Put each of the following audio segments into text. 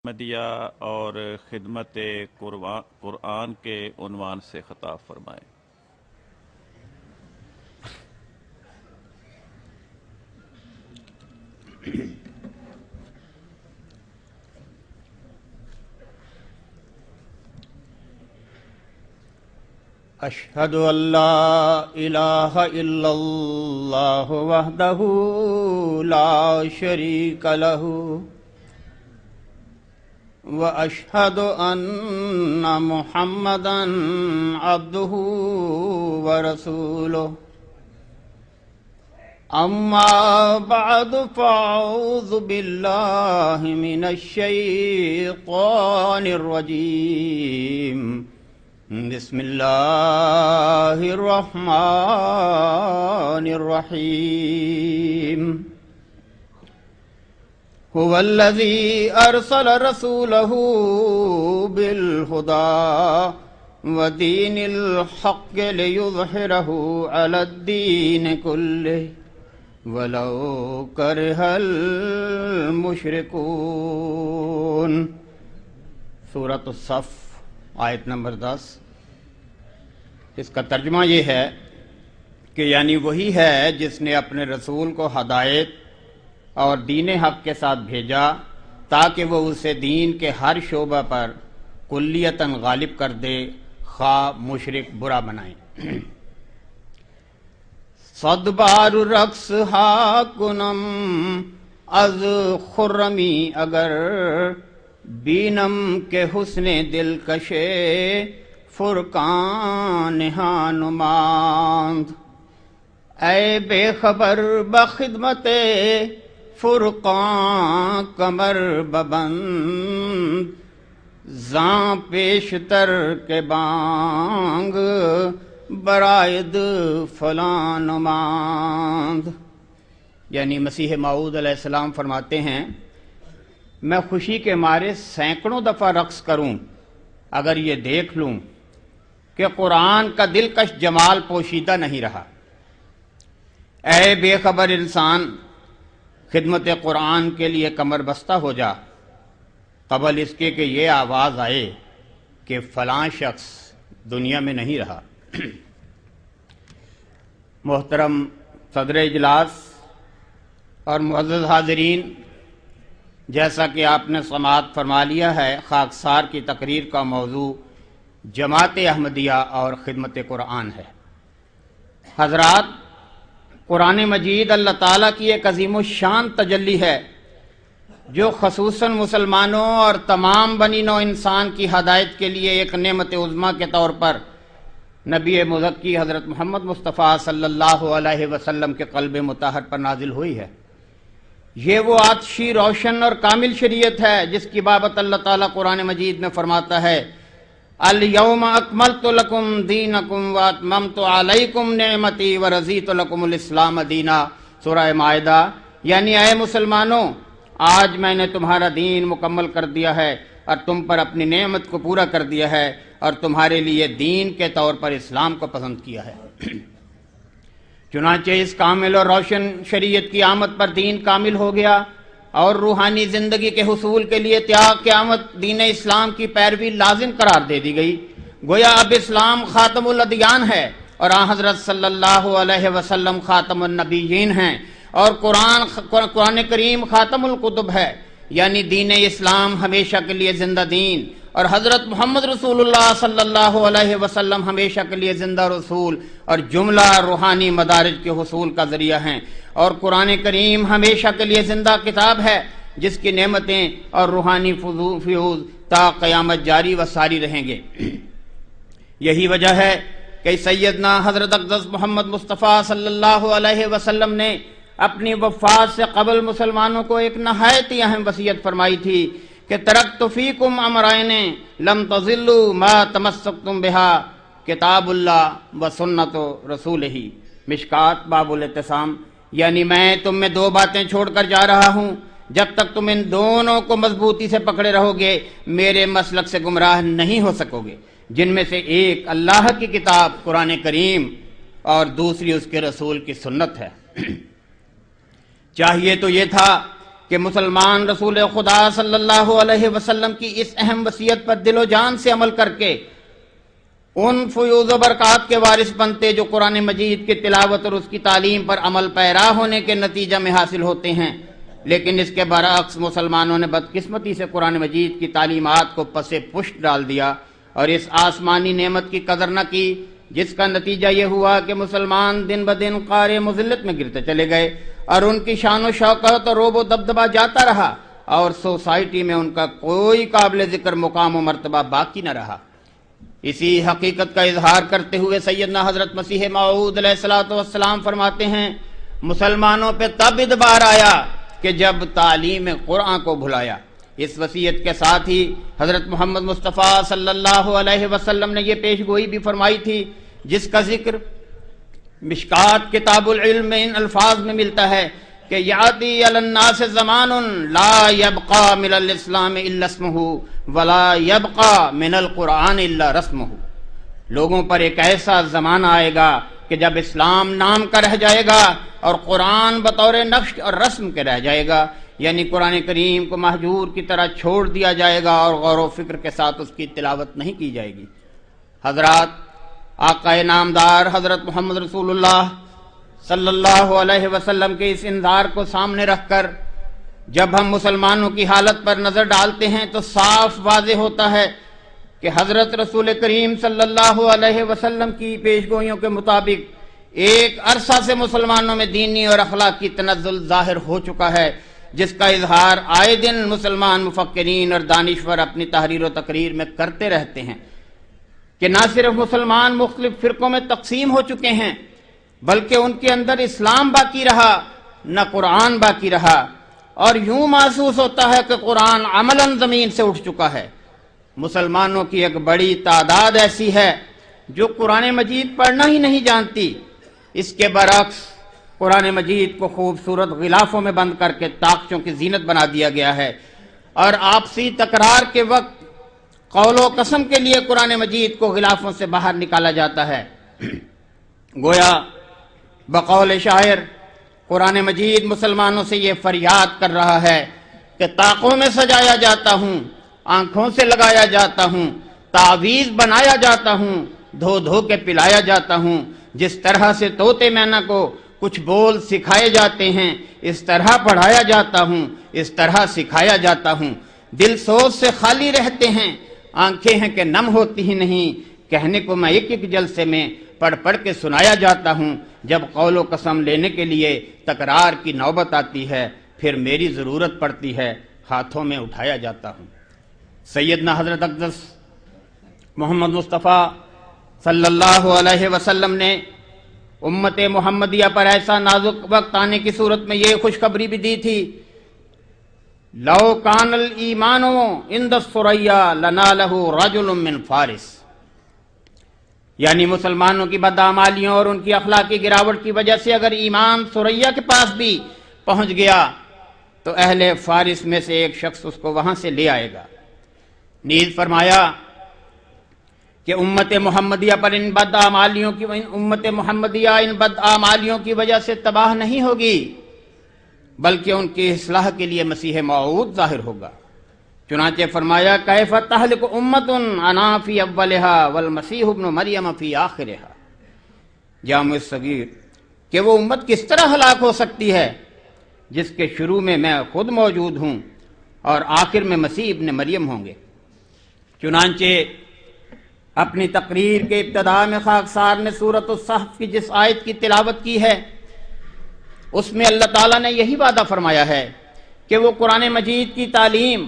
احمدیہ اور خدمت قرآن کے عنوان سے خطاب فرمائیں۔ اشہد ان لا الہ الا اللہ وحدہ لا شریک لہ واشہد ان محمدا عبدہ ورسولہ اما بعد فاعوذ باللہ من الشیطان الرجیم بسم اللہ الرحمن الرحیم هو الذی ارسل رسولہ بالہدی ودین الحق لیظہرہ علی الدین کلہ ولو کرہ المشرکون۔ سورۃ الصف آیت نمبر 10۔ اس کا ترجمہ یہ ہے کہ یعنی وہی ہے جس نے اپنے رسول کو ہدایت اور دین حق کے ساتھ بھیجا تاکہ وہ اسے دین کے ہر شعبہ پر کلیتاً غالب کر دے، خواہ مشرک برا بنائیں۔ صد بار رقص ہا کنم از خرمی اگر بینم کے حسن دلکشے فرقان ہانماند۔ اے بے خبر بخدمت فرقان کمر ببند، زاں پیشتر کے بانگ برائد فلان ماند۔ یعنی مسیح موعود علیہ السلام فرماتے ہیں، میں خوشی کے مارے سینکڑوں دفعہ رقص کروں اگر یہ دیکھ لوں کہ قرآن کا دلکش جمال پوشیدہ نہیں رہا۔ اے بے خبر انسان، خدمت قرآن کے لیے کمر بستہ ہو جا قبل اس کے کہ یہ آواز آئے کہ فلاں شخص دنیا میں نہیں رہا۔ محترم صدر اجلاس اور معزز حاضرین، جیسا کہ آپ نے سماعت فرما لیا ہے، خاکسار کی تقریر کا موضوع جماعت احمدیہ اور خدمت قرآن ہے۔ حضرات، قرآن مجید اللہ تعالیٰ کی ایک عظیم الشان تجلی ہے جو خصوصاً مسلمانوں اور تمام بنی نوع انسان کی ہدایت کے لیے ایک نعمت عظمیٰ کے طور پر نبی مزکی حضرت محمد مصطفیٰ صلی اللہ علیہ وسلم کے قلب مطہر پر نازل ہوئی ہے۔ یہ وہ آتشی روشن اور کامل شریعت ہے جس کی بابت اللہ تعالیٰ قرآن مجید میں فرماتا ہے، الیوم اکملت لکم دینکم واتممت علیکم نعمتی ورضیت لکم الاسلام دینا۔ سورہ مائدہ۔ یعنی اے مسلمانوں، آج میں نے تمہارا دین مکمل کر دیا ہے اور تم پر اپنی نعمت کو پورا کر دیا ہے اور تمہارے لیے دین کے طور پر اسلام کو پسند کیا ہے۔ چنانچہ اس کامل اور روشن شریعت کی آمد پر دین کامل ہو گیا اور روحانی زندگی کے حصول کے لیے تیاگ قیامت دین اسلام کی پیروی لازم قرار دے دی گئی۔ گویا اب اسلام خاتم الادیان ہے اور آن حضرت صلی اللہ علیہ وسلم خاتم النبیین ہیں، اور قرآن کریم خاتم الکتب ہے۔ یعنی دین اسلام ہمیشہ کے لیے زندہ دین اور حضرت محمد رسول اللہ صلی اللہ علیہ وسلم ہمیشہ کے لیے زندہ رسول اور جملہ روحانی مدارج کے حصول کا ذریعہ ہیں، اور قرآن کریم ہمیشہ کے لیے زندہ کتاب ہے جس کی نعمتیں اور روحانی فیوز تا قیامت جاری و ساری رہیں گے۔ یہی وجہ ہے کہ سیدنا حضرت اقدس محمد مصطفیٰ صلی اللہ علیہ وسلم نے اپنی وفات سے قبل مسلمانوں کو ایک نہایت ہی اہم وصیت فرمائی تھی کہ ترکت فیکم امرین لم تضلوا ما تمسکتم بہا، کتاب اللہ و سنت رسولہ۔ مشکات باب الاعتصام۔ یعنی میں تم میں دو باتیں چھوڑ کر جا رہا ہوں، جب تک تم ان دونوں کو مضبوطی سے پکڑے رہو گے میرے مسلک سے گمراہ نہیں ہو سکو گے، جن میں سے ایک اللہ کی کتاب قرآن کریم اور دوسری اس کے رسول کی سنت ہے۔ چاہیے تو یہ تھا کہ مسلمان رسول خدا صلی اللہ علیہ وسلم کی اس اہم وصیت پر دل و جان سے عمل کر کے ان فیوز و برکات کے وارث بنتے جو قرآن مجید کی تلاوت اور اس کی تعلیم پر عمل پیرا ہونے کے نتیجہ میں حاصل ہوتے ہیں۔ لیکن اس کے برعکس مسلمانوں نے بدقسمتی سے قرآن مجید کی تعلیمات کو پس پشت ڈال دیا اور اس آسمانی نعمت کی قدر نہ کی، جس کا نتیجہ یہ ہوا کہ مسلمان دن بدن قعر مذلت میں گرتے چلے گئے اور ان کی شان و شوکت اور روب و دبدبہ جاتا رہا اور سوسائٹی میں ان کا کوئی قابل ذکر مقام و مرتبہ باقی نہ رہا۔ اسی حقیقت کا اظہار کرتے ہوئے سیدنا حضرت مسیح موعود علیہ الصلوۃ والسلام فرماتے ہیں، مسلمانوں پہ تب ادبار آیا کہ جب تعلیم قرآن کو بھلایا۔ اس وصیت کے ساتھ ہی حضرت محمد مصطفیٰ صلی اللہ علیہ وسلم نے یہ پیش گوئی بھی فرمائی تھی، جس کا ذکر مشکات کتاب العلم میں ان الفاظ میں ملتا ہے کہ یاتی علی الناس زمان لا یبقى من الاسلام الا اسمہ ولا یبقى من القرآن الا رسمہ۔ لوگوں پر ایک ایسا زمانہ آئے گا کہ جب اسلام نام کا رہ جائے گا اور قرآن بطور نقش اور رسم کے رہ جائے گا، یعنی قرآن کریم کو مہجور کی طرح چھوڑ دیا جائے گا اور غور و فکر کے ساتھ اس کی تلاوت نہیں کی جائے گی۔ حضرات، آقا نامدار حضرت محمد رسول اللہ صلی اللہ علیہ وسلم کے اس انذار کو سامنے رکھ کر جب ہم مسلمانوں کی حالت پر نظر ڈالتے ہیں تو صاف واضح ہوتا ہے کہ حضرت رسول کریم صلی اللہ علیہ وسلم کی پیشگوئیوں کے مطابق ایک عرصہ سے مسلمانوں میں دینی اور اخلاقی تنزل ظاہر ہو چکا ہے، جس کا اظہار آئے دن مسلمان مفکرین اور دانشور اپنی تحریر و تقریر میں کرتے رہتے ہیں کہ نہ صرف مسلمان مختلف فرقوں میں تقسیم ہو چکے ہیں بلکہ ان کے اندر اسلام باقی رہا نہ قرآن باقی رہا، اور یوں محسوس ہوتا ہے کہ قرآن عملاً زمین سے اٹھ چکا ہے۔ مسلمانوں کی ایک بڑی تعداد ایسی ہے جو قرآن مجید پڑھنا ہی نہیں جانتی۔ اس کے برعکس قرآن مجید کو خوبصورت غلافوں میں بند کر کے طاقچوں کی زینت بنا دیا گیا ہے، اور آپسی تکرار کے وقت قول و قسم کے لیے قرآن مجید کو غلافوں سے باہر نکالا جاتا ہے۔ گویا بقول شاعر قرآن مجید مسلمانوں سے یہ فریاد کر رہا ہے کہ طاقوں میں سجایا جاتا ہوں، آنکھوں سے لگایا جاتا ہوں، تعویذ بنایا جاتا ہوں، دھو دھو کے پلایا جاتا ہوں۔ جس طرح سے طوطے مینا کو کچھ بول سکھائے جاتے ہیں، اس طرح پڑھایا جاتا ہوں، اس طرح سکھایا جاتا ہوں۔ دل سوز سے خالی رہتے ہیں، آنکھیں ہیں کہ نم ہوتی ہی نہیں، کہنے کو میں ایک ایک جلسے میں پڑھ پڑھ کے سنایا جاتا ہوں۔ جب قول و قسم لینے کے لیے تکرار کی نوبت آتی ہے، پھر میری ضرورت پڑتی ہے، ہاتھوں میں اٹھایا جاتا ہوں۔ سیدنا حضرت اقدس محمد مصطفیٰ صلی اللہ علیہ وسلم نے امت محمدیہ پر ایسا نازک وقت آنے کی صورت میں یہ خوشخبری بھی دی تھی، لو کان الایمان عند الثریا لنالہ رجل من فارس، یعنی مسلمانوں کی بدعمالیوں اور ان کی اخلاقی گراوٹ کی وجہ سے اگر ایمان ثریا کے پاس بھی پہنچ گیا تو اہل فارس میں سے ایک شخص اس کو وہاں سے لے آئے گا۔ نیز فرمایا کہ امت محمدیہ پر ان بدعمالیوں کی وجہ سے تباہ نہیں ہوگی، بلکہ ان کی اصلاح کے لیے مسیح موعود ظاہر ہوگا۔ چنانچہ فرمایا کیف تہلک امت انا فی اولھا والمسیح ابن مریم فی آخرھا، جامع الصغیر، کہ وہ امت کس طرح ہلاک ہو سکتی ہے جس کے شروع میں میں خود موجود ہوں اور آخر میں مسیح ابن مریم ہوں گے۔ چنانچہ اپنی تقریر کے ابتداء میں خاکسار نے سورۃ الصحف کی جس آیت کی تلاوت کی ہے اس میں اللہ تعالیٰ نے یہی وعدہ فرمایا ہے کہ وہ قرآن مجید کی تعلیم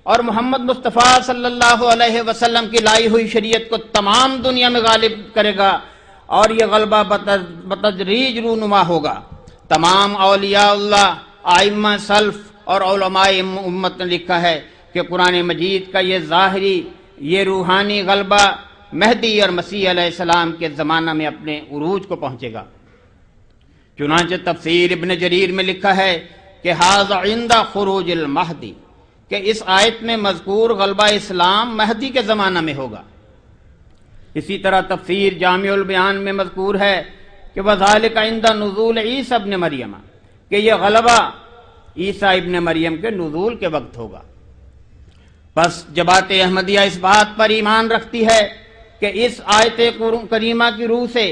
اور محمد مصطفیٰ صلی اللہ علیہ وسلم کی لائی ہوئی شریعت کو تمام دنیا میں غالب کرے گا، اور یہ غلبہ بتدریج رونما ہوگا۔ تمام اولیاء اللہ، ائمہ سلف اور علماء امت نے لکھا ہے کہ قرآن مجید کا یہ ظاہری، یہ روحانی غلبہ مہدی اور مسیح علیہ السلام کے زمانہ میں اپنے عروج کو پہنچے گا۔ چنانچہ تفسیر ابن جریر میں لکھا ہے کہ ھذا عند خروج المہدی، کہ اس آیت میں مذکور غلبہ اسلام مہدی کے زمانہ میں ہوگا۔ اسی طرح تفسیر جامع البیان میں مذکور ہے کہ وذالک عند نزول عیسی ابن مریم، کہ یہ غلبہ عیسیٰ ابن مریم کے نزول کے وقت ہوگا۔ بس جماعت احمدیہ اس بات پر ایمان رکھتی ہے کہ اس آیت کریمہ کی روح سے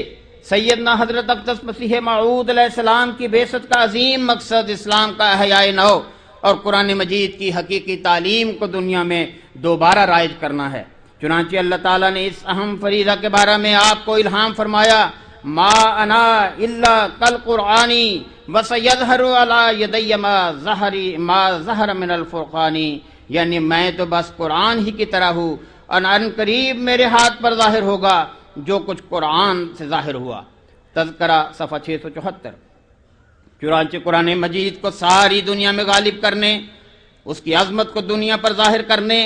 سیدنا حضرت اقدس مسیح موعود علیہ السلام کی بعثت کا عظیم مقصد اسلام کا احیاء نو اور قرآن مجید کی حقیقی تعلیم کو دنیا میں دوبارہ رائج کرنا ہے۔ چنانچہ اللہ تعالیٰ نے اس اہم فریضہ کے بارے میں آپ کو الہام فرمایا، ما انا الا کالقرآنی وسیظہر علی یدی ما ظہر من الفرقانی، یعنی میں تو بس قرآن ہی کی طرح ہوں، اور ان قریب میرے ہاتھ پر ظاہر ہوگا جو کچھ قرآن سے ظاہر ہوا۔ تذکرہ صفحہ 674۔ چنانچہ قرآن مجید کو ساری دنیا میں غالب کرنے، اس کی عظمت کو دنیا پر ظاہر کرنے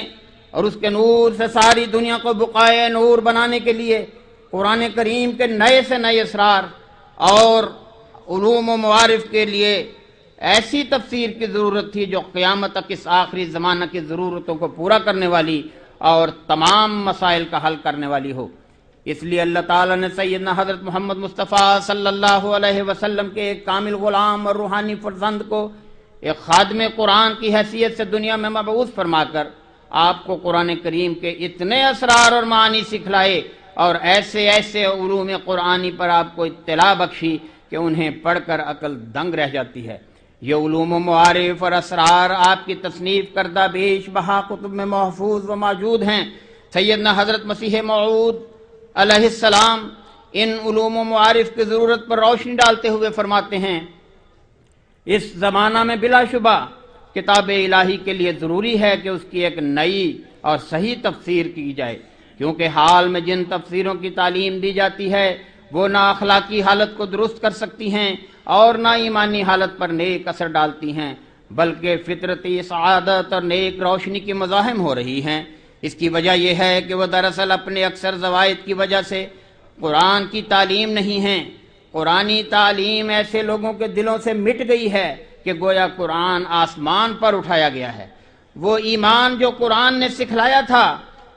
اور اس کے نور سے ساری دنیا کو بقائے نور بنانے کے لیے قرآن کریم کے نئے سے نئے اسرار اور علوم و معارف کے لیے ایسی تفسیر کی ضرورت تھی جو قیامت تک اس آخری زمانہ کی ضرورتوں کو پورا کرنے والی اور تمام مسائل کا حل کرنے والی ہو۔ اس لیے اللہ تعالیٰ نے سیدنا حضرت محمد مصطفیٰ صلی اللہ علیہ وسلم کے ایک کامل غلام اور روحانی فرزند کو ایک خادم قرآن کی حیثیت سے دنیا میں مبعوث فرما کر آپ کو قرآن کریم کے اتنے اسرار اور معانی سکھلائے اور ایسے ایسے علوم قرآنی پر آپ کو اطلاع بخشی کہ انہیں پڑھ کر عقل دنگ رہ جاتی ہے۔ یہ علوم و معارف اور اسرار آپ کی تصنیف کردہ بیش بہا کتب میں محفوظ و موجود ہیں۔ سیدنا حضرت مسیح موعود علیہ السلام ان علوم و معارف کی ضرورت پر روشنی ڈالتے ہوئے فرماتے ہیں، اس زمانہ میں بلا شبہ کتاب الہی کے لیے ضروری ہے کہ اس کی ایک نئی اور صحیح تفسیر کی جائے، کیونکہ حال میں جن تفسیروں کی تعلیم دی جاتی ہے وہ نہ اخلاقی حالت کو درست کر سکتی ہیں اور نہ ایمانی حالت پر نیک اثر ڈالتی ہیں، بلکہ فطرتی سعادت اور نیک روشنی کی مزاحم ہو رہی ہیں۔ اس کی وجہ یہ ہے کہ وہ دراصل اپنے اکثر زوائد کی وجہ سے قرآن کی تعلیم نہیں ہیں۔ قرآنی تعلیم ایسے لوگوں کے دلوں سے مٹ گئی ہے کہ گویا قرآن آسمان پر اٹھایا گیا ہے۔ وہ ایمان جو قرآن نے سکھلایا تھا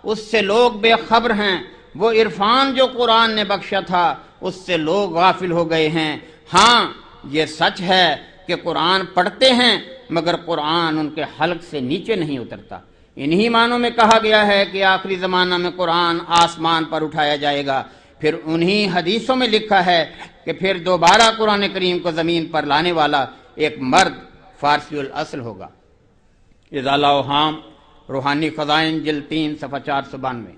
اس سے لوگ بے خبر ہیں، وہ عرفان جو قرآن نے بخشا تھا اس سے لوگ غافل ہو گئے ہیں۔ ہاں یہ سچ ہے کہ قرآن پڑھتے ہیں مگر قرآن ان کے حلق سے نیچے نہیں اترتا۔ انہی معنوں میں کہا گیا ہے کہ آخری زمانہ میں قرآن آسمان پر اٹھایا جائے گا۔ پھر انہی حدیثوں میں لکھا ہے کہ پھر دوبارہ قرآن کریم کو زمین پر لانے والا ایک مرد فارسی الاصل ہوگا۔ اضالہ اوہام روحانی خزائن جلد 3 صفحہ 492۔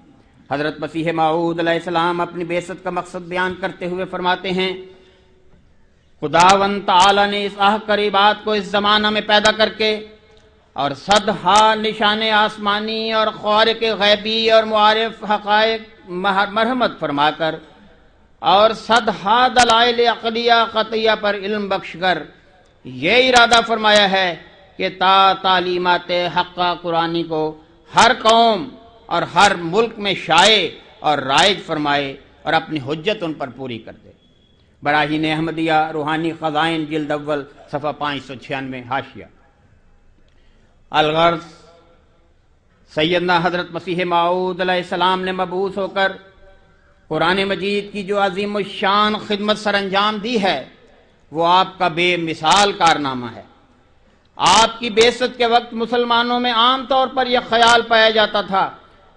حضرت مسیح موعود علیہ السلام اپنی بعثت کا مقصد بیان کرتے ہوئے فرماتے ہیں، خداوند تعالی نے اس قریبات کو اس زمانہ میں پیدا کر کے اور صدہا نشان آسمانی اور خوارق غیبی اور معارف حقائق مرحمت فرما کر اور صدہا دلائل عقلیہ قطعیہ پر علم بخش کر یہ ارادہ فرمایا ہے کہ تا تعلیمات حقہ قرآنی کو ہر قوم اور ہر ملک میں شائع اور رائج فرمائے اور اپنی حجت ان پر پوری کر دے۔ براہین احمدیہ روحانی خزائن جلد اول صفحہ 596 حاشیہ۔ الغرض سیدنا حضرت مسیح موعود علیہ السلام نے مبعوث ہو کر قرآن مجید کی جو عظیم الشان خدمت سر انجام دی ہے وہ آپ کا بے مثال کارنامہ ہے۔ آپ کی بعثت کے وقت مسلمانوں میں عام طور پر یہ خیال پایا جاتا تھا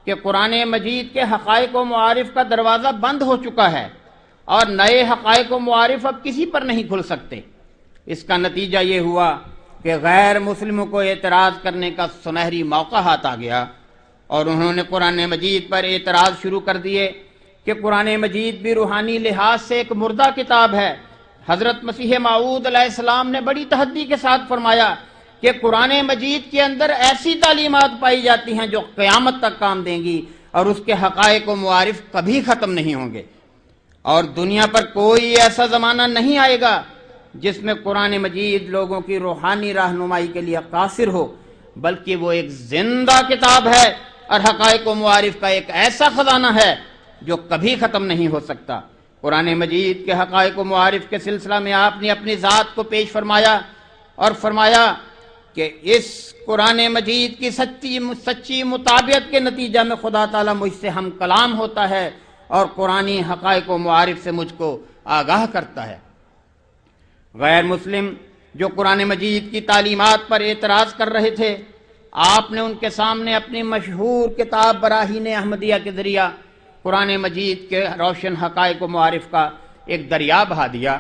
کہ قرآن مجید کے حقائق و معارف کا دروازہ بند ہو چکا ہے اور نئے حقائق و معارف اب کسی پر نہیں کھل سکتے۔ اس کا نتیجہ یہ ہوا کہ غیر مسلموں کو اعتراض کرنے کا سنہری موقع ہاتھ آ گیا اور انہوں نے قرآن مجید پر اعتراض شروع کر دیے کہ قرآن مجید بھی روحانی لحاظ سے ایک مردہ کتاب ہے۔ حضرت مسیح موعود علیہ السلام نے بڑی تحدی کے ساتھ فرمایا کہ قرآن مجید کے اندر ایسی تعلیمات پائی جاتی ہیں جو قیامت تک کام دیں گی اور اس کے حقائق و معارف کبھی ختم نہیں ہوں گے، اور دنیا پر کوئی ایسا زمانہ نہیں آئے گا جس میں قرآن مجید لوگوں کی روحانی رہنمائی کے لیے قاصر ہو، بلکہ وہ ایک زندہ کتاب ہے اور حقائق و معارف کا ایک ایسا خزانہ ہے جو کبھی ختم نہیں ہو سکتا۔ قرآن مجید کے حقائق و معارف کے سلسلہ میں آپ نے اپنی ذات کو پیش فرمایا اور فرمایا کہ اس قرآن مجید کی سچی مطابقت کے نتیجہ میں خدا تعالیٰ مجھ سے ہم کلام ہوتا ہے اور قرآنی حقائق و معارف سے مجھ کو آگاہ کرتا ہے۔ غیر مسلم جو قرآن مجید کی تعلیمات پر اعتراض کر رہے تھے، آپ نے ان کے سامنے اپنی مشہور کتاب براہین احمدیہ کے ذریعہ قرآن مجید کے روشن حقائق و معارف کا ایک دریا بہا دیا،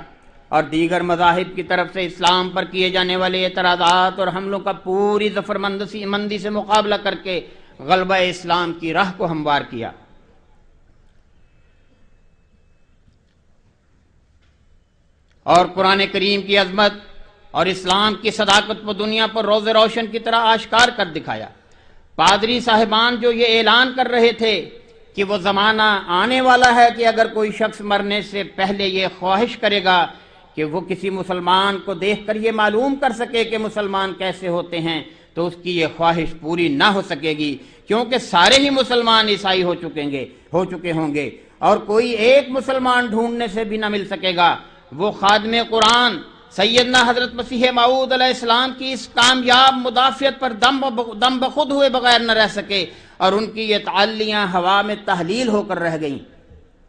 اور دیگر مذاہب کی طرف سے اسلام پر کیے جانے والے اعتراضات اور حملوں کا پوری ظفرمندی سے مقابلہ کر کے غلبہ اسلام کی راہ کو ہموار کیا۔ اور قرآن کریم کی عظمت اور اسلام کی صداقت کو دنیا پر روز روشن کی طرح آشکار کر دکھایا۔ پادری صاحبان جو یہ اعلان کر رہے تھے کہ وہ زمانہ آنے والا ہے کہ اگر کوئی شخص مرنے سے پہلے یہ خواہش کرے گا کہ وہ کسی مسلمان کو دیکھ کر یہ معلوم کر سکے کہ مسلمان کیسے ہوتے ہیں، تو اس کی یہ خواہش پوری نہ ہو سکے گی، کیونکہ سارے ہی مسلمان عیسائی ہو چکے ہوں گے، اور کوئی ایک مسلمان ڈھونڈنے سے بھی نہ مل سکے گا۔ وہ خادم قرآن سیدنا حضرت مسیح موعود علیہ السلام کی اس کامیاب مدافعت پر دم بخود ہوئے بغیر نہ رہ سکے، اور ان کی یہ تعلیاں ہوا میں تحلیل ہو کر رہ گئیں۔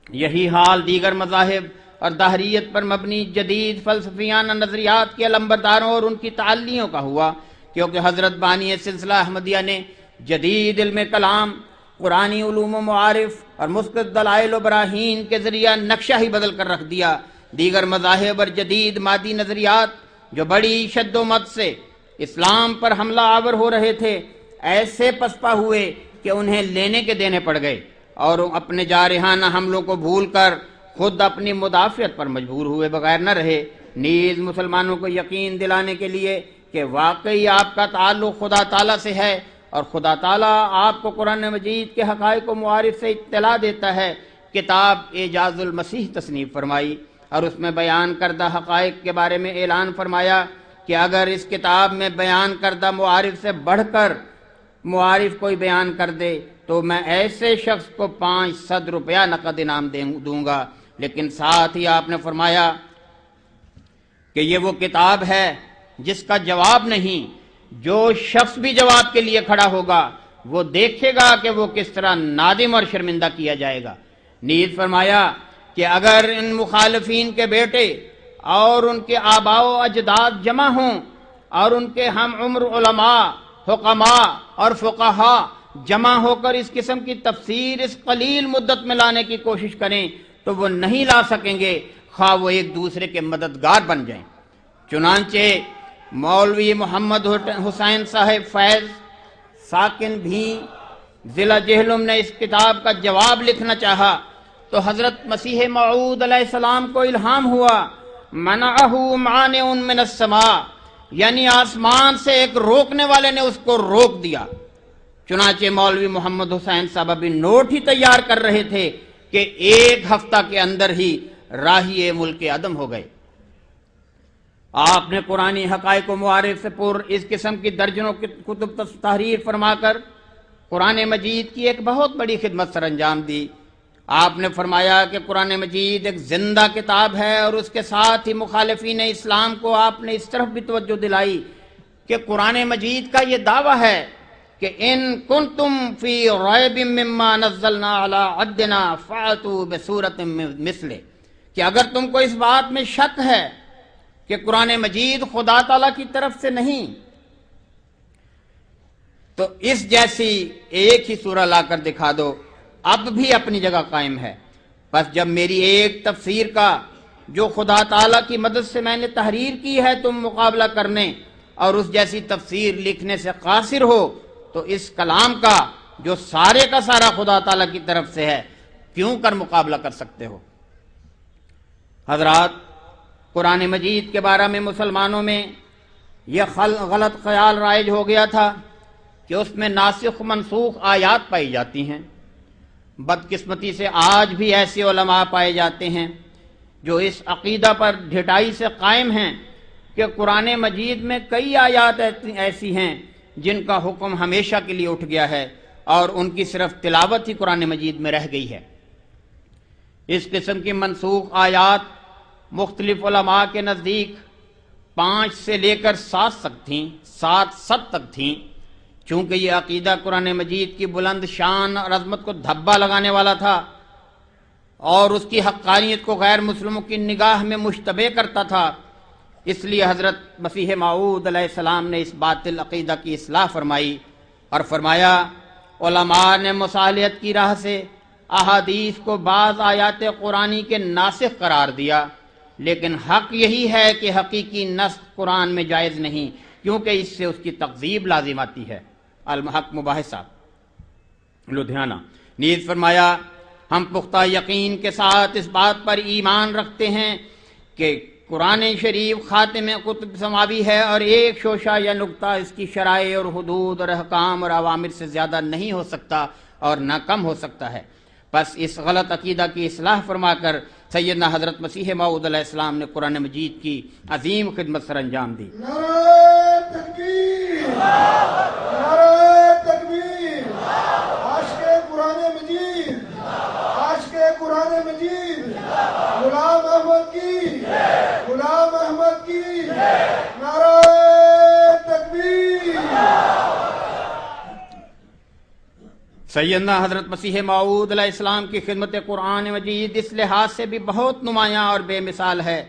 یہی حال دیگر مذاہب اور دہریت پر مبنی جدید فلسفیانہ نظریات کے علمبرداروں اور ان کی تعلیوں کا ہوا، کیونکہ حضرت بانی سلسلہ احمدیہ نے جدید علم کلام، قرآنی علوم و معارف اور مثبت دلائل و براہین کے ذریعہ نقشہ ہی بدل کر رکھ دیا۔ دیگر مذاہب اور جدید مادی نظریات جو بڑی شد و مد سے اسلام پر حملہ آور ہو رہے تھے، ایسے پسپا ہوئے کہ انہیں لینے کے دینے پڑ گئے، اور اپنے جارحانہ حملوں کو بھول کر خود اپنی مدافعت پر مجبور ہوئے بغیر نہ رہے۔ نیز مسلمانوں کو یقین دلانے کے لیے کہ واقعی آپ کا تعلق خدا تعالیٰ سے ہے، اور خدا تعالیٰ آپ کو قرآن مجید کے حقائق و معارف سے اطلاع دیتا ہے، کتاب اعجاز المسیح تصنیف فرمائی، اور اس میں بیان کردہ حقائق کے بارے میں اعلان فرمایا کہ اگر اس کتاب میں بیان کردہ معارف سے بڑھ کر معارف کوئی بیان کر دے تو میں ایسے شخص کو 500 روپیہ نقد انعام دوں گا۔ لیکن ساتھ ہی آپ نے فرمایا کہ یہ وہ کتاب ہے جس کا جواب نہیں، جو شخص بھی جواب کے لیے کھڑا ہوگا وہ دیکھے گا کہ وہ کس طرح نادم اور شرمندہ کیا جائے گا۔ نیز فرمایا کہ اگر ان مخالفین کے بیٹے اور ان کے آباء و اجداد جمع ہوں اور ان کے ہم عمر علماء، حکماء اور فقہاء جمع ہو کر اس قسم کی تفسیر اس قلیل مدت میں لانے کی کوشش کریں تو وہ نہیں لا سکیں گے، خواہ وہ ایک دوسرے کے مددگار بن جائیں۔ چنانچہ مولوی محمد حسین صاحب فیض ساکن بھی ضلع جہلم نے اس کتاب کا جواب لکھنا چاہا تو حضرت مسیح موعود علیہ السلام کو الہام ہوا، منعہ مانع من السماء، یعنی آسمان سے ایک روکنے والے نے اس کو روک دیا۔ چنانچہ مولوی محمد حسین صاحب ابھی نوٹ ہی تیار کر رہے تھے کہ 1 ہفتہ کے اندر ہی راہی ملک عدم ہو گئے۔ آپ نے قرآنی حقائق و معارف سے پر اس قسم کی درجنوں کتب تحریر فرما کر قرآن مجید کی ایک بہت بڑی خدمت سر انجام دی۔ آپ نے فرمایا کہ قرآن مجید ایک زندہ کتاب ہے، اور اس کے ساتھ ہی مخالفین اسلام کو آپ نے اس طرف بھی توجہ دلائی کہ قرآن مجید کا یہ دعویٰ ہے کہ ان کنتم فی ریب مما نزلنا علی عبدنا فأتوا بسورۃ مثلہ، کہ اگر تم کو اس بات میں شک ہے کہ قرآن مجید خدا تعالیٰ کی طرف سے نہیں تو اس جیسی ایک ہی سورہ لا کر دکھا دو، اب بھی اپنی جگہ قائم ہے۔ بس جب میری ایک تفسیر کا جو خدا تعالیٰ کی مدد سے میں نے تحریر کی ہے تم مقابلہ کرنے اور اس جیسی تفسیر لکھنے سے قاصر ہو، تو اس کلام کا جو سارے کا سارا خدا تعالیٰ کی طرف سے ہے کیوں کر مقابلہ کر سکتے ہو؟ حضرات، قرآن مجید کے بارے میں مسلمانوں میں یہ غلط خیال رائج ہو گیا تھا کہ اس میں ناسخ منسوخ آیات پائی جاتی ہیں۔ بدقسمتی سے آج بھی ایسے علماء پائے جاتے ہیں جو اس عقیدہ پر ڈھٹائی سے قائم ہیں کہ قرآن مجید میں کئی آیات ایسی ہیں جن کا حکم ہمیشہ کے لیے اٹھ گیا ہے اور ان کی صرف تلاوت ہی قرآن مجید میں رہ گئی ہے۔ اس قسم کی منسوخ آیات مختلف علماء کے نزدیک 5 سے لے کر 7 تک تھیں۔ چونکہ یہ عقیدہ قرآن مجید کی بلند شان اور عظمت کو دھبا لگانے والا تھا اور اس کی حقانیت کو غیر مسلموں کی نگاہ میں مشتبہ کرتا تھا، اس لیے حضرت مسیح موعود علیہ السلام نے اس باطل عقیدہ کی اصلاح فرمائی اور فرمایا علماء نے مصالحت کی راہ سے احادیث کو بعض آیات قرآنی کے ناسخ قرار دیا، لیکن حق یہی ہے کہ حقیقی نسخ قرآن میں جائز نہیں، کیونکہ اس سے اس کی تکذیب لازم آتی ہے۔ المحق مباحثہ لدھیانہ۔ نیز فرمایا ہم پختہ یقین کے ساتھ اس بات پر ایمان رکھتے ہیں کہ قرآن شریف خاتم کتب سماوی ہے، اور ایک شوشہ یا نقطہ اس کی شرائع اور حدود اور احکام اور اوامر سے زیادہ نہیں ہو سکتا اور نہ کم ہو سکتا ہے۔ پس اس غلط عقیدہ کی اصلاح فرما کر سیدنا حضرت مسیح موعود علیہ السلام نے قرآن مجید کی عظیم خدمت سر انجام دی۔ نعرہ تکبیر، نعرہ تکبیر، عاشق قرآن مجید، عاشق قرآن مجید، غلام احمد کی، غلام احمد کی، نعرہ تکبیر۔ سیدنا حضرت مسیح موعود علیہ السلام کی خدمت قرآن مجید اس لحاظ سے بھی بہت نمایاں اور بے مثال ہے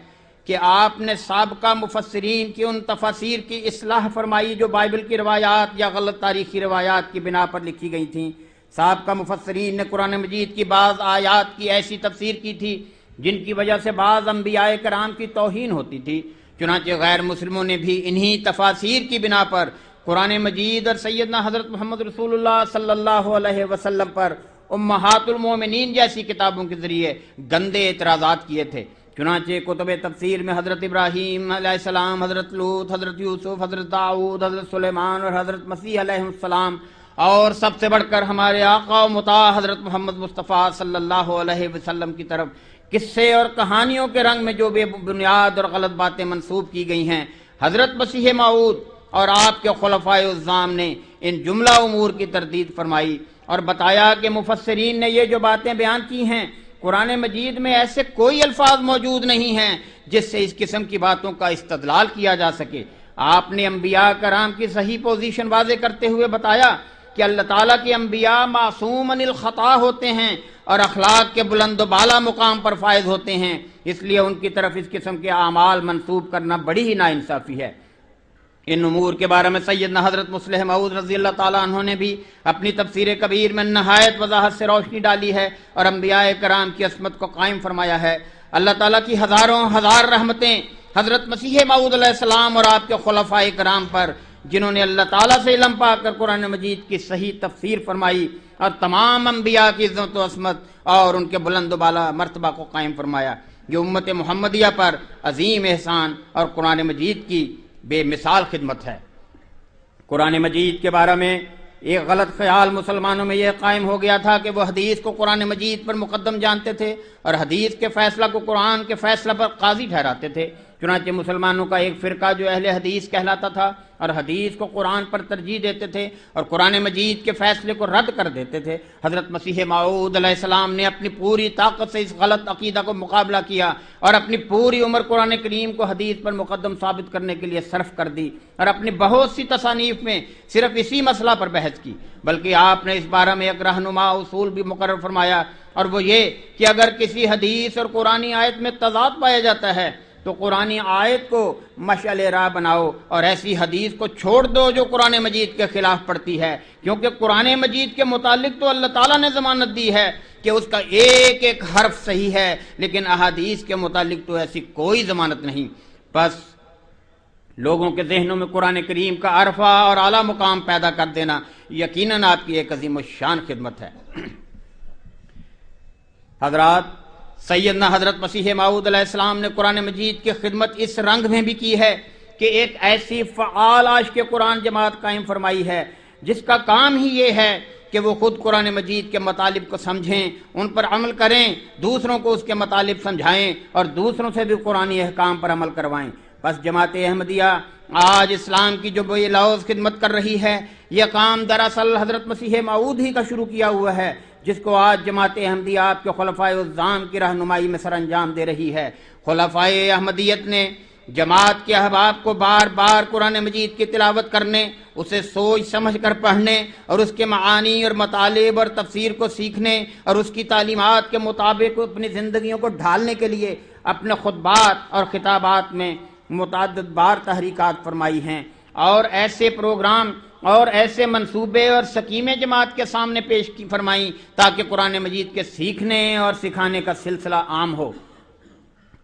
کہ آپ نے سابقہ مفسرین کی ان تفاسیر کی اصلاح فرمائی جو بائبل کی روایات یا غلط تاریخی روایات کی بنا پر لکھی گئی تھیں۔ سابقہ مفسرین نے قرآن مجید کی بعض آیات کی ایسی تفسیر کی تھی جن کی وجہ سے بعض انبیاء کرام کی توہین ہوتی تھی، چنانچہ غیر مسلموں نے بھی انہی تفاسیر کی بنا پر قرآن مجید اور سیدنا حضرت محمد رسول اللہ صلی اللہ علیہ وسلم پر امہات المومنین جیسی کتابوں کے ذریعے گندے اعتراضات کیے تھے۔ چنانچہ کتب تفسیر میں حضرت ابراہیم علیہ السلام، حضرت لوط، حضرت یوسف، حضرت داؤد، حضرت سلیمان اور حضرت مسیح علیہ السلام، اور سب سے بڑھ کر ہمارے آقا و مطاع حضرت محمد مصطفیٰ صلی اللہ علیہ وسلم کی طرف قصے اور کہانیوں کے رنگ میں جو بے بنیاد اور غلط باتیں منسوب کی گئی ہیں، حضرت مسیح موعود اور آپ کے خلفائے الزام نے ان جملہ امور کی تردید فرمائی اور بتایا کہ مفسرین نے یہ جو باتیں بیان کی ہیں، قرآن مجید میں ایسے کوئی الفاظ موجود نہیں ہیں جس سے اس قسم کی باتوں کا استدلال کیا جا سکے۔ آپ نے انبیاء کرام کی صحیح پوزیشن واضح کرتے ہوئے بتایا کہ اللہ تعالیٰ کے انبیاء معصوم عن الخطا ہوتے ہیں اور اخلاق کے بلند و بالا مقام پر فائز ہوتے ہیں، اس لیے ان کی طرف اس قسم کے اعمال منسوب کرنا بڑی ہی ناانصافی ہے۔ ان امور کے بارے میں سیدنا حضرت مسلح موعود رضی اللہ تعالیٰ عنہ نے بھی اپنی تفسیر کبیر میں نہایت وضاحت سے روشنی ڈالی ہے اور انبیاء کرام کی عصمت کو قائم فرمایا ہے۔ اللہ تعالیٰ کی ہزاروں ہزار رحمتیں حضرت مسیح موعود علیہ السلام اور آپ کے خلفائے کرام پر، جنہوں نے اللہ تعالیٰ سے علم پا کر قرآن مجید کی صحیح تفسیر فرمائی اور تمام انبیاء کی عزت و عصمت اور ان کے بلند و بالا مرتبہ کو قائم فرمایا۔ یہ امت محمدیہ پر عظیم احسان اور قرآن مجید کی بے مثال خدمت ہے۔ قرآن مجید کے بارے میں ایک غلط خیال مسلمانوں میں یہ قائم ہو گیا تھا کہ وہ حدیث کو قرآن مجید پر مقدم جانتے تھے اور حدیث کے فیصلہ کو قرآن کے فیصلہ پر قاضی ٹھہراتے تھے۔ چنانچہ مسلمانوں کا ایک فرقہ جو اہل حدیث کہلاتا تھا اور حدیث کو قرآن پر ترجیح دیتے تھے اور قرآن مجید کے فیصلے کو رد کر دیتے تھے۔ حضرت مسیح موعود علیہ السلام نے اپنی پوری طاقت سے اس غلط عقیدہ کو مقابلہ کیا اور اپنی پوری عمر قرآن کریم کو حدیث پر مقدم ثابت کرنے کے لیے صرف کر دی اور اپنی بہت سی تصانیف میں صرف اسی مسئلہ پر بحث کی، بلکہ آپ نے اس بارے میں ایک رہنما اصول بھی مقرر فرمایا، اور وہ یہ کہ اگر کسی حدیث اور قرآنی آیت میں تضاد پایا جاتا ہے تو قرآنی آیت کو مشعل راہ بناؤ اور ایسی حدیث کو چھوڑ دو جو قرآن مجید کے خلاف پڑتی ہے، کیونکہ قرآن مجید کے متعلق تو اللہ تعالیٰ نے ضمانت دی ہے کہ اس کا ایک ایک حرف صحیح ہے، لیکن احادیث کے متعلق تو ایسی کوئی ضمانت نہیں۔ بس لوگوں کے ذہنوں میں قرآن کریم کا عرفہ اور اعلیٰ مقام پیدا کر دینا یقیناً آپ کی ایک عظیم الشان خدمت ہے۔ حضرات، سیدنا حضرت مسیح موعود علیہ السلام نے قرآن مجید کی خدمت اس رنگ میں بھی کی ہے کہ ایک ایسی فعال عاشق قرآن جماعت قائم فرمائی ہے جس کا کام ہی یہ ہے کہ وہ خود قرآن مجید کے مطالب کو سمجھیں، ان پر عمل کریں، دوسروں کو اس کے مطالب سمجھائیں اور دوسروں سے بھی قرآنی احکام پر عمل کروائیں۔ بس جماعت احمدیہ آج اسلام کی جو بے لوث خدمت کر رہی ہے، یہ کام دراصل حضرت مسیح موعود ہی کا شروع کیا ہوا ہے، جس کو آج جماعت احمدیہ آپ کے خلفائے الزام کی رہنمائی میں سر انجام دے رہی ہے۔ خلفائے احمدیت نے جماعت کے احباب کو بار بار قرآن مجید کی تلاوت کرنے، اسے سوچ سمجھ کر پڑھنے اور اس کے معانی اور مطالب اور تفسیر کو سیکھنے اور اس کی تعلیمات کے مطابق اپنی زندگیوں کو ڈھالنے کے لیے اپنے خطبات اور خطابات میں متعدد بار تحریکات فرمائی ہیں اور ایسے پروگرام اور ایسے منصوبے اور سکیمیں جماعت کے سامنے پیش کی فرمائیں تاکہ قرآن مجید کے سیکھنے اور سکھانے کا سلسلہ عام ہو۔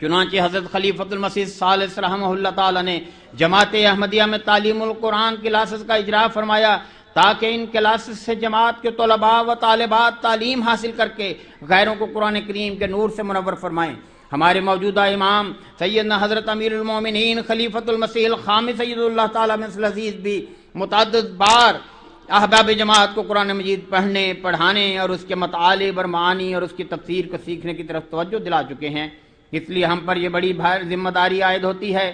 چنانچہ حضرت خلیفۃ المسیح ثالث رحمہ اللہ تعالی نے جماعت احمدیہ میں تعلیم القرآن کلاسز کا اجرا فرمایا تاکہ ان کلاسز سے جماعت کے طلباء و طالبات تعلیم حاصل کر کے غیروں کو قرآن کریم کے نور سے منور فرمائیں۔ ہمارے موجودہ امام سیدنا حضرت امیر المومنین خلیفۃ المسیح الخامس سید اللہ تعالیٰ مثل عزیز بھی متعدد بار احباب جماعت کو قرآن مجید پڑھنے پڑھانے اور اس کے مطالب اور معانی اور اس کی تفسیر کو سیکھنے کی طرف توجہ دلا چکے ہیں۔ اس لیے ہم پر یہ بڑی ذمہ داری عائد ہوتی ہے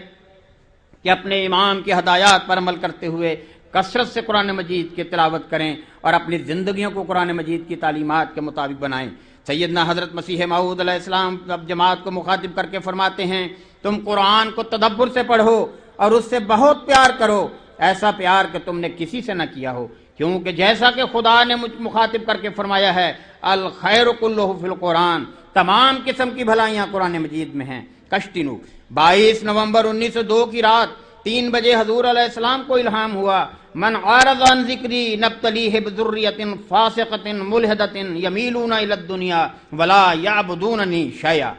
کہ اپنے امام کی ہدایات پر عمل کرتے ہوئے کثرت سے قرآن مجید کی تلاوت کریں اور اپنی زندگیوں کو قرآن مجید کی تعلیمات کے مطابق بنائیں۔ سیدنا حضرت مسیح موعود علیہ السلام اب جماعت کو مخاطب کر کے فرماتے ہیں، تم قرآن کو تدبر سے پڑھو اور اس سے بہت پیار کرو، ایسا پیار کہ تم نے کسی سے نہ کیا ہو، کیونکہ جیسا کہ خدا نے مجھ مخاطب کر کے فرمایا ہے، الخیر کلہ فی القرآن، تمام قسم کی بھلائیاں قرآن مجید میں ہیں۔ کشتی نو 22 نومبر 1902 کی رات 3 بجے حضور علیہ السلام کو الہام ہوا، من عارض عن ذکری نبتلیہ بذریۃ فاسقۃ ملحدۃ یمیلون الی الدنیا ولا یعبدوننی شیئا۔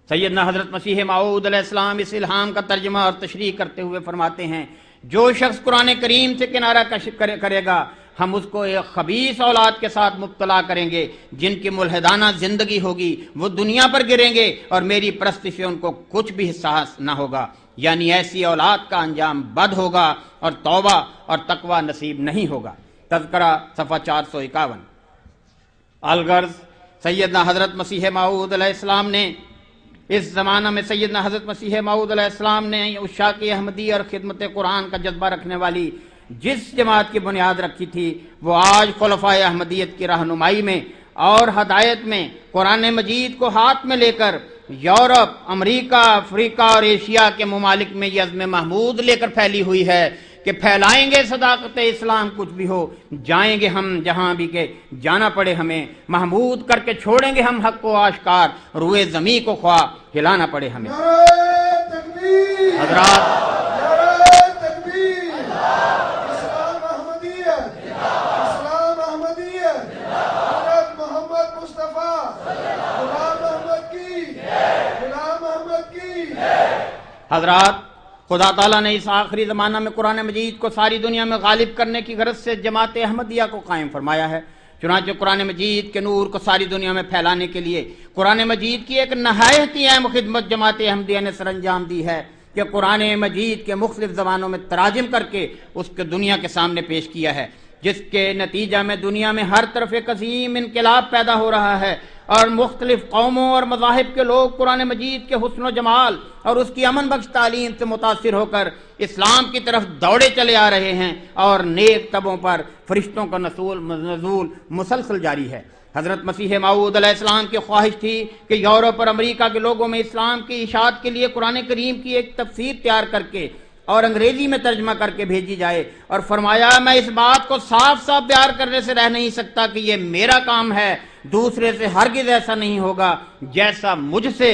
سیدنا حضرت مسیح موعود علیہ السلام اس الہام کا ترجمہ اور تشریح کرتے ہوئے فرماتے ہیں، جو شخص قرآن کریم سے کنارہ کش کرے گا ہم اس کو ایک خبیث اولاد کے ساتھ مبتلا کریں گے جن کی ملحدانہ زندگی ہوگی، وہ دنیا پر گریں گے اور میری پرستش سے ان کو کچھ بھی حصہ نہ ہوگا، یعنی ایسی اولاد کا انجام بد ہوگا اور توبہ اور تقوی نصیب نہیں ہوگا۔ تذکرہ صفحہ 451۔ الغرض سیدنا حضرت مسیح موعود علیہ السلام نے اس زمانہ میں سیدنا حضرت مسیح موعود علیہ السلام نے عشاق احمدی اور خدمت قرآن کا جذبہ رکھنے والی جس جماعت کی بنیاد رکھی تھی وہ آج خلفائے احمدیت کی رہنمائی میں اور ہدایت میں قرآن مجید کو ہاتھ میں لے کر یورپ، امریکہ، افریقہ اور ایشیا کے ممالک میں یہ عزم محمود لے کر پھیلی ہوئی ہے کہ پھیلائیں گے صداقت اسلام کچھ بھی ہو، جائیں گے ہم جہاں بھی کہ جانا پڑے ہمیں، محمود کر کے چھوڑیں گے ہم حق کو آشکار، روئے زمیں کو خواہ ہلانا پڑے ہمیں۔ حضرات حضرات خدا تعالیٰ نے اس آخری زمانہ میں قرآن مجید کو ساری دنیا میں غالب کرنے کی غرض سے جماعت احمدیہ کو قائم فرمایا ہے۔ چنانچہ قرآن مجید کے نور کو ساری دنیا میں پھیلانے کے لیے قرآن مجید کی ایک نہایت ہی اہم خدمت جماعت احمدیہ نے سر انجام دی ہے کہ قرآن مجید کے مختلف زبانوں میں تراجم کر کے اس کے دنیا کے سامنے پیش کیا ہے، جس کے نتیجہ میں دنیا میں ہر طرف ایک عظیم انقلاب پیدا ہو رہا ہے اور مختلف قوموں اور مذاہب کے لوگ قرآن مجید کے حسن و جمال اور اس کی امن بخش تعلیم سے متاثر ہو کر اسلام کی طرف دوڑے چلے آ رہے ہیں اور نیک تبوں پر فرشتوں کا نزول مسلسل جاری ہے۔ حضرت مسیح موعود علیہ السلام کی خواہش تھی کہ یورپ اور امریکہ کے لوگوں میں اسلام کی اشاعت کے لیے قرآن کریم کی ایک تفسیر تیار کر کے اور انگریزی میں ترجمہ کر کے بھیجی جائے، اور فرمایا میں اس بات کو صاف صاف بیان کرنے سے رہ نہیں سکتا کہ یہ میرا کام ہے، دوسرے سے ہرگز ایسا نہیں ہوگا جیسا مجھ سے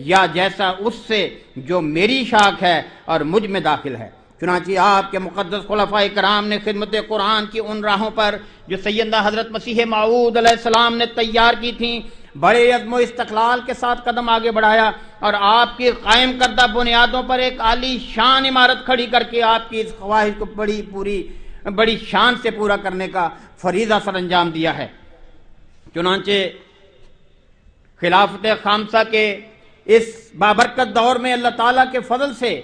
یا جیسا اس سے جو میری شاخ ہے اور مجھ میں داخل ہے۔ چنانچہ آپ کے مقدس خلفائے کرام نے خدمت قرآن کی ان راہوں پر جو سیدنا حضرت مسیح موعود علیہ السلام نے تیار کی تھیں بڑے عزم و استقلال کے ساتھ قدم آگے بڑھایا، اور آپ کی قائم کردہ بنیادوں پر ایک عالی شان عمارت کھڑی کر کے آپ کی اس خواہش کو بڑی شان سے پورا کرنے کا فریضہ سر انجام دیا ہے۔ چنانچہ خلافت خامسہ کے اس بابرکت دور میں اللہ تعالیٰ کے فضل سے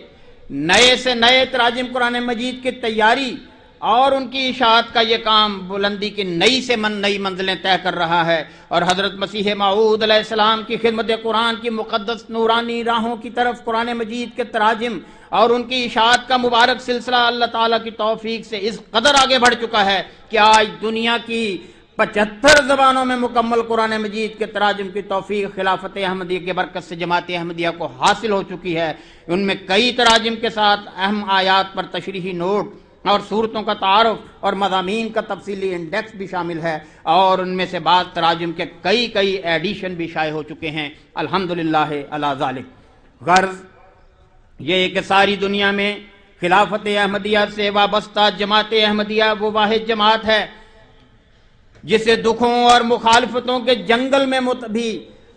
نئے تراجم قرآن مجید کی تیاری اور ان کی اشاعت کا یہ کام بلندی کی نئی منزلیں طے کر رہا ہے، اور حضرت مسیح موعود علیہ السلام کی خدمت قرآن کی مقدس نورانی راہوں کی طرف قرآن مجید کے تراجم اور ان کی اشاعت کا مبارک سلسلہ اللہ تعالیٰ کی توفیق سے اس قدر آگے بڑھ چکا ہے کہ آج دنیا کی 75 زبانوں میں مکمل قرآن مجید کے تراجم کی توفیق خلافت احمدیہ کے برکت سے جماعت احمدیہ کو حاصل ہو چکی ہے۔ ان میں کئی تراجم کے ساتھ اہم آیات پر تشریحی نوٹ اور صورتوں کا تعارف اور مضامین کا تفصیلی انڈیکس بھی شامل ہے، اور ان میں سے بعض تراجم کے کئی ایڈیشن بھی شائع ہو چکے ہیں، الحمدللہ علی ذالک۔ غرض یہ کہ ساری دنیا میں خلافت احمدیہ سے وابستہ جماعت احمدیہ وہ واحد جماعت ہے جسے دکھوں اور مخالفتوں کے جنگل میں بھی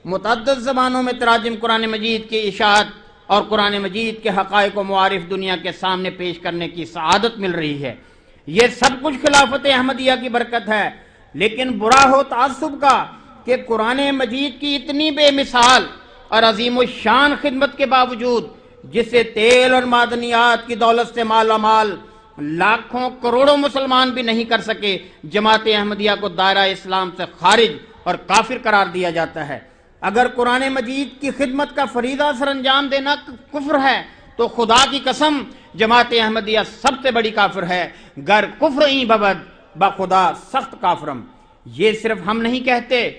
متعدد زبانوں میں تراجم قرآن مجید کی اشاعت اور قرآن مجید کے حقائق و معارف دنیا کے سامنے پیش کرنے کی سعادت مل رہی ہے۔ یہ سب کچھ خلافت احمدیہ کی برکت ہے، لیکن برا ہو تعصب کا کہ قرآن مجید کی اتنی بے مثال اور عظیم الشان خدمت کے باوجود جسے تیل اور معدنیات کی دولت سے مالا مال لاکھوں کروڑوں مسلمان بھی نہیں کر سکے، جماعت احمدیہ کو دائرہ اسلام سے خارج اور کافر قرار دیا جاتا ہے۔ اگر قرآن مجید کی خدمت کا فریضہ سر انجام دینا کفر ہے تو خدا کی قسم جماعت احمدیہ سب سے بڑی کافر ہے، گر کفر این ببد بخدا سخت کافرم۔ یہ صرف ہم نہیں کہتے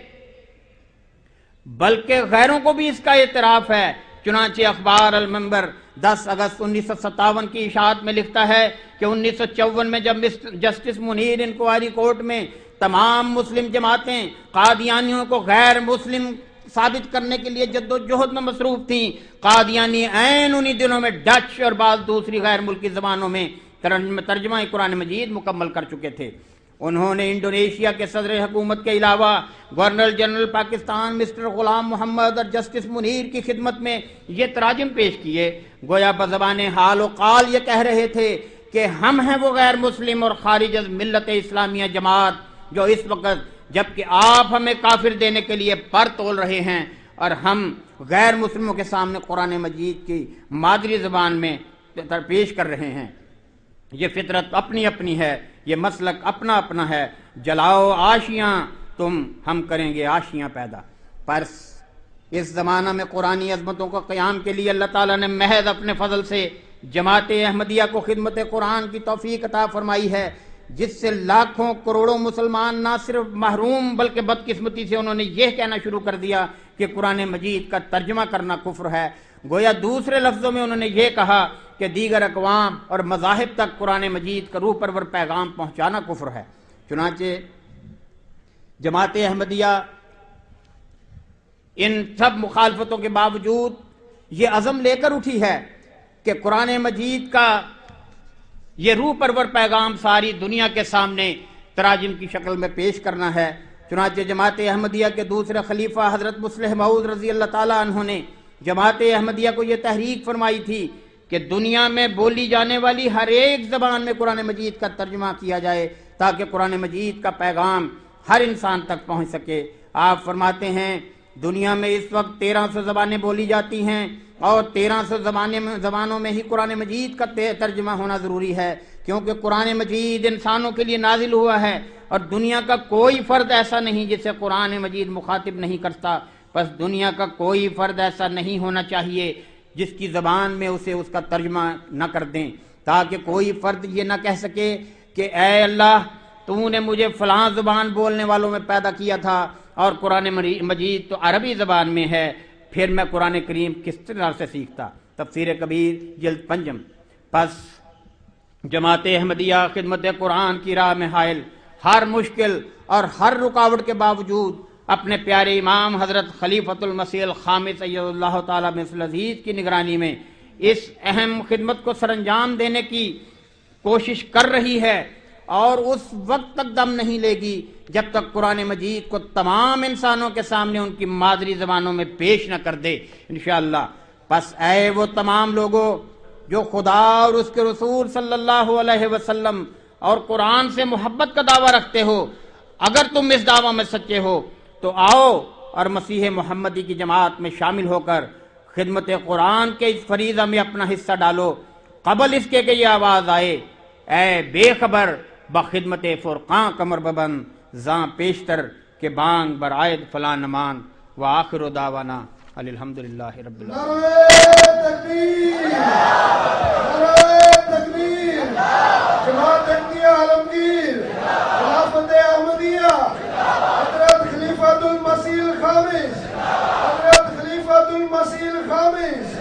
بلکہ غیروں کو بھی اس کا اعتراف ہے۔ چنانچہ اخبار المنبر 10 اگست 1957 کی اشاعت میں لکھتا ہے کہ 1954 میں جب جسٹس منیر انکوائری کورٹ میں تمام مسلم جماعتیں قادیانیوں کو غیر مسلم ثابت کرنے کے لیے جد و جہد میں مصروف تھیں، قادیانی عین انہی دنوں میں ڈچ اور بعض دوسری غیر ملکی زبانوں میں ترجمہ قرآن مجید مکمل کر چکے تھے۔ انہوں نے انڈونیشیا کے صدر حکومت کے علاوہ governor general Pakistan mister Ghulam محمد اور جسٹس منیر کی خدمت میں یہ تراجم پیش کیے، گویا بزبان حال و قال یہ کہہ رہے تھے کہ ہم ہیں وہ غیر مسلم اور خارج از ملت اسلامیہ جماعت جو اس وقت جبکہ آپ ہمیں کافر دینے کے لیے پر تول رہے ہیں اور ہم غیر مسلموں کے سامنے قرآن مجید کی مادری زبان میں پیش کر رہے ہیں۔ یہ فطرت اپنی اپنی ہے، یہ مسلک اپنا اپنا ہے، جلاؤ آشیاں تم ہم کریں گے آشیاں پیدا۔ پر اس زمانہ میں قرآنی عظمتوں کو قیام کے لیے اللہ تعالیٰ نے محض اپنے فضل سے جماعت احمدیہ کو خدمت قرآن کی توفیق عطا فرمائی ہے، جس سے لاکھوں کروڑوں مسلمان نہ صرف محروم بلکہ بدقسمتی سے انہوں نے یہ کہنا شروع کر دیا کہ قرآن مجید کا ترجمہ کرنا کفر ہے۔ گویا دوسرے لفظوں میں انہوں نے یہ کہا کہ دیگر اقوام اور مذاہب تک قرآن مجید کا روح پرور پیغام پہنچانا کفر ہے۔ چنانچہ جماعت احمدیہ ان سب مخالفتوں کے باوجود یہ عزم لے کر اٹھی ہے کہ قرآن مجید کا یہ روح پرور پیغام ساری دنیا کے سامنے تراجم کی شکل میں پیش کرنا ہے۔ چنانچہ جماعت احمدیہ کے دوسرے خلیفہ حضرت مصلح موعود رضی اللہ تعالیٰ عنہ نے جماعت احمدیہ کو یہ تحریک فرمائی تھی کہ دنیا میں بولی جانے والی ہر ایک زبان میں قرآن مجید کا ترجمہ کیا جائے تاکہ قرآن مجید کا پیغام ہر انسان تک پہنچ سکے۔ آپ فرماتے ہیں دنیا میں اس وقت 1300 زبانیں بولی جاتی ہیں اور 1300 زبانوں میں ہی قرآن مجید کا ترجمہ ہونا ضروری ہے، کیونکہ قرآن مجید انسانوں کے لیے نازل ہوا ہے اور دنیا کا کوئی فرد ایسا نہیں جسے قرآن مجید مخاطب نہیں کرتا۔ بس دنیا کا کوئی فرد ایسا نہیں ہونا چاہیے جس کی زبان میں اسے اس کا ترجمہ نہ کر دیں، تاکہ کوئی فرد یہ نہ کہہ سکے کہ اے اللہ تو نے مجھے فلاں زبان بولنے والوں میں پیدا کیا تھا اور قرآن مجید تو عربی زبان میں ہے، پھر میں قرآن کریم کس طرح سے سیکھتا۔ تفسیر کبیر جلد 5۔ پس جماعت احمدیہ خدمت قرآن کی راہ میں حائل ہر مشکل اور ہر رکاوٹ کے باوجود اپنے پیارے امام حضرت خلیفۃ المسیح الخامس ایّد اللہ تعالیٰ مصر العزیز کی نگرانی میں اس اہم خدمت کو سر انجام دینے کی کوشش کر رہی ہے اور اس وقت تک دم نہیں لے گی جب تک قرآن مجید کو تمام انسانوں کے سامنے ان کی مادری زبانوں میں پیش نہ کر دے انشاءاللہ۔ پس اے وہ تمام لوگوں جو خدا اور اس کے رسول صلی اللہ علیہ وسلم اور قرآن سے محبت کا دعویٰ رکھتے ہو، اگر تم اس دعویٰ میں سچے ہو تو آؤ اور مسیح محمدی کی جماعت میں شامل ہو کر خدمت قرآن کے اس فریضہ میں اپنا حصہ ڈالو، قبل اس کے کہ یہ آواز آئے اے بے خبر بخدمت فرقاں کمر ببند زاں پیشتر کے بانگ برائد فلاں نمان وآخر دعوانا الحمدللہ رب العالمین۔ نعرہ تکبیر، نعرہ تکبیر، جماعت احمدیہ عالمگیر، خلافت احمدیہ، حضرت خلیفۃ المسیح الخامس، حضرت خلیفۃ المسیح الخامس۔